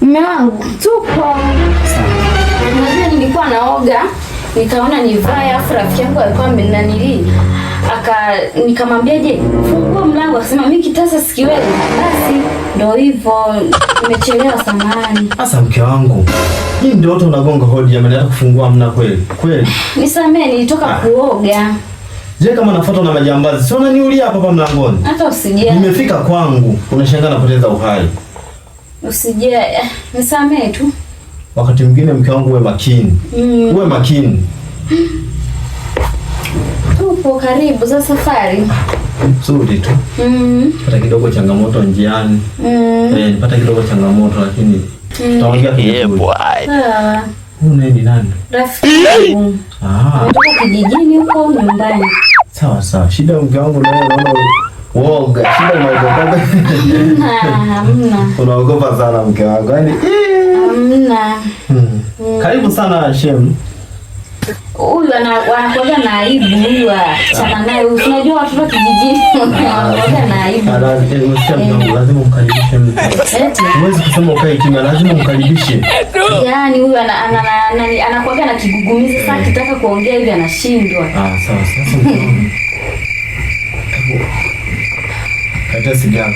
Mume wangu tupo. Unajua nilikuwa naoga, nikaona nivae, afu rafiki yangu alikuwa amenanili. Nikamwambia je, fungua mlango, akasema mimi kitasa sikiwezi. Basi ndio hivyo, nimechelewa samahani. Sasa mke wangu, hii ndio watu unagonga hodi jamani, hata kufungua mna kweli? Kweli. Nisamee, nilitoka kuoga. Je, kama nafuatwa na majambazi, sio unaniulia hapa mlangoni? Hata usijali. Nimefika kwangu, unashangaa napoteza uhai. Usijali. Nisamee tu. Wakati mwingine mke wangu uwe makini. Uwe makini. Tupo karibu za safari. Nzuri tu. Pata kidogo changamoto njiani. Nipata kidogo changamoto lakini tutaongea kidogo. Sawa. Ni nani? Rafiki yangu. Natoka kijijini huko nyumbani. Sawa. Shida mke wangu naye naona woga. Shida unaogopa. Hamna. Unaogopa sana mke wangu. Yaani hamna. Karibu sana Shem. Huyu anakuwa na aibu huyu achana naye. Unajua watoto kijijini wanakuwa na aibu. Lazima umkaribishe mtu. Huwezi kusema ukae kimya, lazima umkaribishe. Yaani huyu anakuwa na kigugumizi sasa akitaka kuongea hivi anashindwa. Sawa. Sasa. Kata sigara.